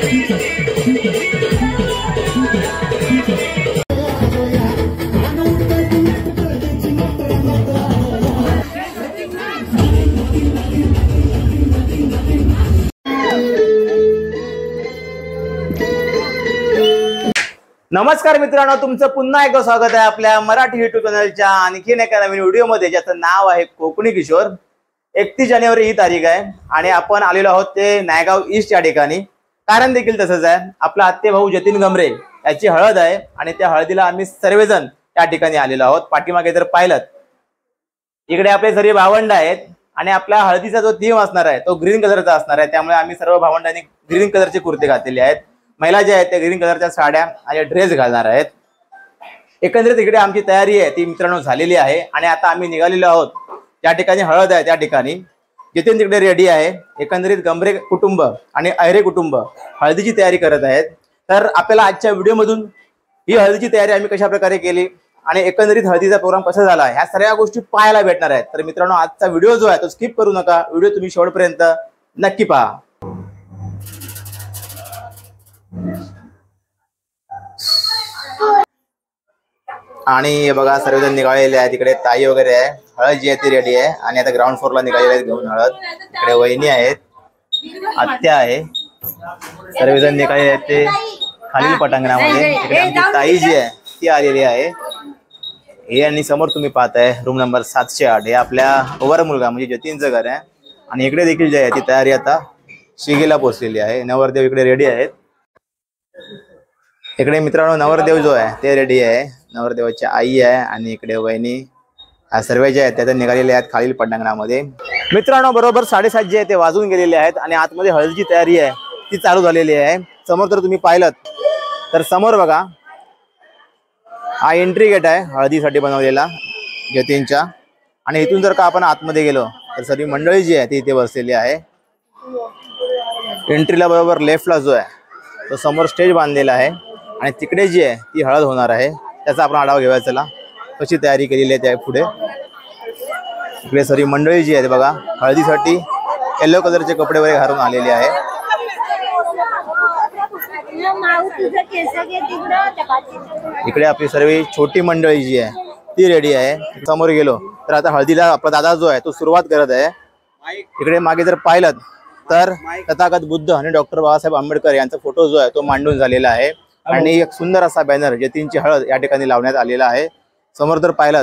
नमस्कार मित्रांनो, तुमचं पुन्हा एकदा स्वागत आहे आपल्या मराठी युट्यूब चॅनलच्या आणखीन एका नवीन व्हिडिओमध्ये, ज्याचं नाव आहे कोकणी किशोर। 31 जानेवारी ही तारीख आहे आणि आपण आलेलो आहोत ते नायगाव ईस्ट या ठिकाणी। कारण देखील तसंच आहे, आपला आत्ते भाऊ जतीन गमरे याची हळद आहे आणि त्या हळदीला आम्ही सर्वजण त्या ठिकाणी आलेलो आहोत। पाठीमागे जर पाहिलं इकडे आपले सर्व भावंड आहेत आणि आपल्या हळदीचा जो थीम असणार आहे तो ग्रीन कलरचा असणार आहे, त्यामुळे आम्ही सर्व भावंडांनी ग्रीन कलरचे कुर्ते घातलेले आहेत। महिला ज्या आहेत त्या ग्रीन कलरच्या साड्या आणि ड्रेस घालणार आहेत। एकंदरीत इकडे आमची तयारी आहे ती मित्रांनो झालेली आहे आणि आता आम्ही निघालेलो आहोत त्या ठिकाणी हळद आहे त्या ठिकाणी। जतीन तिकडे रेडी आहे। एकंदरीत गमरे कुटुंब आणि अहिरे कुटुंब हळदीची तयारी करत आहेत। तर आपल्याला आजच्या व्हिडिओमधून ही हळदीची तयारी आम्ही कशा प्रकारे केली आणि एकंदरीत हळदीचा प्रोग्राम कसा झाला ह्या सगळ्या गोष्टी पाहायला भेटणार आहेत। तर मित्रांनो, आजचा व्हिडिओ जो आहे तो स्किप करू नका, व्हिडिओ तुम्ही शेवटपर्यंत नक्की पहा। आणि हे बघा सर्वजण निघालेले आहेत। तिकडे ताई वगैरे आहे, हळद जी आहे ती रेडी आहे आणि आता ग्राउंड फ्लोअरला निघालेले आहेत घेऊन हळद। इकडे वहिनी आहेत, आत्या आहे, सर्वजण निघालेले आहेत ते खालील पटांगणामध्ये। इकडे आमची ताई जी आहे ती आलेली आहे। हे आणि समोर तुम्ही पाहताय रूम नंबर 708 हे आपल्या ओवर मुलगा म्हणजे जतीनचं घर आहे। आणि इकडे देखील जी आहे ती तयारी आता शिगेला पोहोचलेली आहे। नवरदेव इकडे रेडी आहेत। इकडे मित्रांनो नवरदेव जो आहे ते रेडी आहे, नवरदेवाची आई आहे आणि इकडे वहिनी ह्या सर्व जे आहेत त्या निघालेले आहेत खालील पटांगणामध्ये। मित्रांनो, बरोबर 7:30 जे आहे ते वाजून गेलेले आहेत आणि आतमध्ये हळदीची तयारी आहे ती चालू झालेली आहे। समोर जर तुम्ही पाहिलं तर समोर बघा हा एंट्री गेट आहे हळदीसाठी बनवलेला जतीनच्या। आणि इथून जर का आपण आतमध्ये गेलो तर सर्व मंडळी जी आहे ती इथे बसलेली आहे। एंट्रीला बरोबर लेफ्टला जो आहे तो समोर स्टेज बांधलेला आहे आणि तिकडे जी आहे ती हळद होणार आहे, त्याचा आपण आढावा घेऊया। चला कशी तयारी केलेली आहे त्या पुढे। इकडे सर्व मंडळी जी आहे बघा हळदीसाठी येलो कलरचे कपडे वगैरे घालून आलेले आहे। इकडे आपली सर्व छोटी मंडळी जी आहे ती रेडी आहे। समोर गेलो तर आता हळदीला आपला दादा जो आहे तो सुरुवात करत आहे। इकडे मागे जर पाहिलं तर तथागत बुद्ध आणि डॉक्टर बाबासाहेब आंबेडकर यांचा फोटो जो आहे तो मांडून झालेला आहे आणि एक सुंदर असा बॅनर जतीनची हळद या ठिकाणी लावण्यात आलेला आहे। समोर जर पाहिलं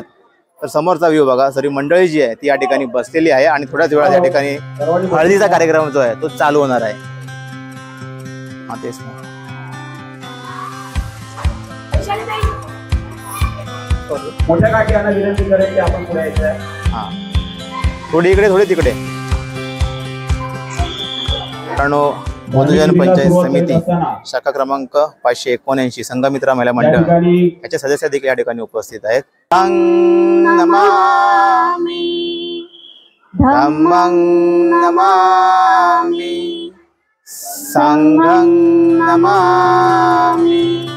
तर समोरचा व्ह्यू बघा, सर्व मंडळी जी आहे ती या ठिकाणी बसलेली आहे आणि थोड्याच वेळात या ठिकाणी हळदीचा कार्यक्रम जो आहे तो चालू होणार आहे। हा तेच ना, मोठ्या काठी यांना विनंती करेल की आपण पुढे यायचं। हा, थोडी इकडे थोडी तिकडे। मित्रांनो, बंधुजन पंचायत समिती शाखा क्रमांक 579 संघमित्रा महिला मंडळ याचे सदस्य देखील या ठिकाणी उपस्थित आहेत। नमामि धम्मं नमामि संघं नमामि।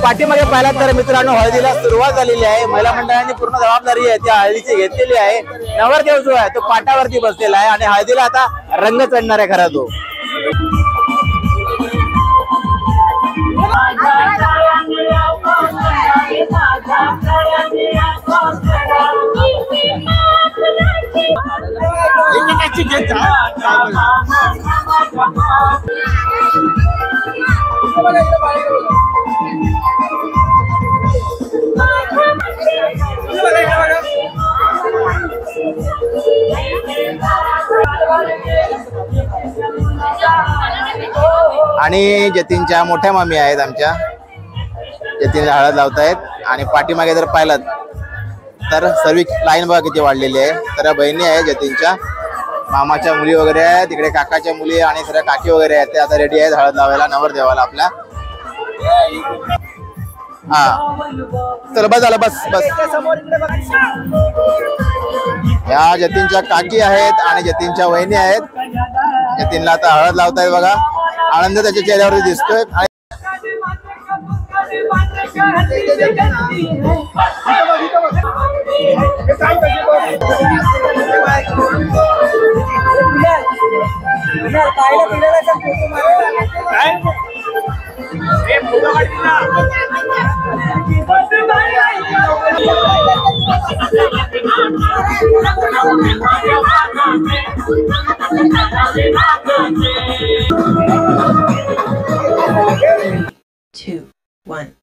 पाठीमागे पाहिला तर मित्रांनो हळदीला सुरुवात झालेली आहे। महिला मंडळाने पूर्ण जबाबदारी आहे ती हळदीची घेतलेली आहे। नवरदेव जो आहे तो पाटावरती बसलेला आहे आणि हळदीला आता रंग चढणार आहे खरा तो। आणि जतीनच्या मोठ्या मामी आहेत आमच्या, जतीनला हळद लावतायत। आणि पाठीमागे जर पाहिलात तर सर्व लाईन बघा किती वाढलेली आहे। तर बहिणी आहे जतीनच्या, मामाच्या मुली वगैरे आहेत, तिकडे काकाच्या मुली आणि सर्व काकी वगैरे आहेत ते आता रेडी आहेत हळद लावायला नवरदेवाला आपल्या। हा चल बस झालं, बस बस। या जतीनच्या काकी आहेत आणि जतीनच्या वहिनी आहेत। जतीनला आता हळद लावतायत बघा, आनंद त्याच्या चेहऱ्यावरती दिसतोय। Two, one.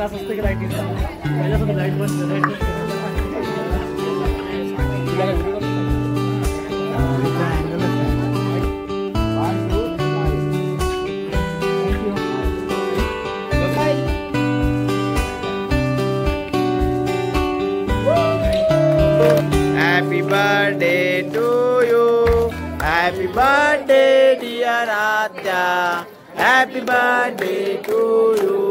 त्रास असतो की लाईटीचा पहिल्यासोबत लाईट बंद Happy birthday to you. Happy birthday dear Atya. Happy birthday to you.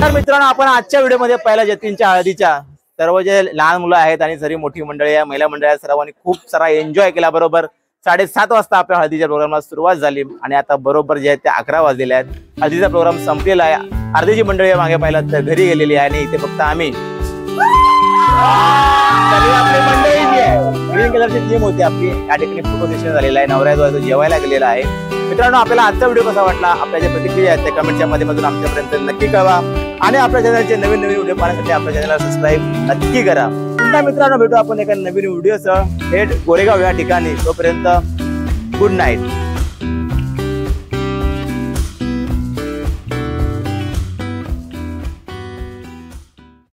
तर मित्रांनो, आपण आजच्या व्हिडिओमध्ये पहिल्या जतींच्या हळदीच्या सर्व जे लहान मुलं आहेत आणि सर्व मोठी मंडळी आहे, महिला मंडळी आहे, सर्वांनी खूप सारा एन्जॉय केला. बरोबर 7:30 वाजता आपल्या हळदीच्या प्रोग्रामला सुरुवात झाली आणि आता बरोबर जे आहेत ते 11 वाजलेले आहेत. हळदीचा प्रोग्राम संपलेला आहे. अर्धीची मंडळी मागे पाहिलं तर घरी गेलेली आहे आणि इथे फक्त आम्ही आपली मंडळी जी आहे ग्रीन कलरची टीम होती आपली, या ठिकाणी फोटो सेशन झालेला आहे. नवरा जो जेवायला गेलेला आहे. मित्रांनो, आपल्याला आजचा व्हिडिओ कसा वाटला, आपल्या ज्या प्रतिक्रिया आहेत त्या कमेंटच्या माध्यमातून आमच्यापर्यंत नक्की कळवा आणि आपल्या चॅनलचे नवीन व्हिडिओ पाहण्यासाठी आपल्या चॅनलला सबस्क्राईब नक्की करा. पुन्हा मित्रांनो भेटू आपण एका नवीन व्हिडिओसह थेट गोरेगाव या ठिकाणी. तोपर्यंत गुड नाईट.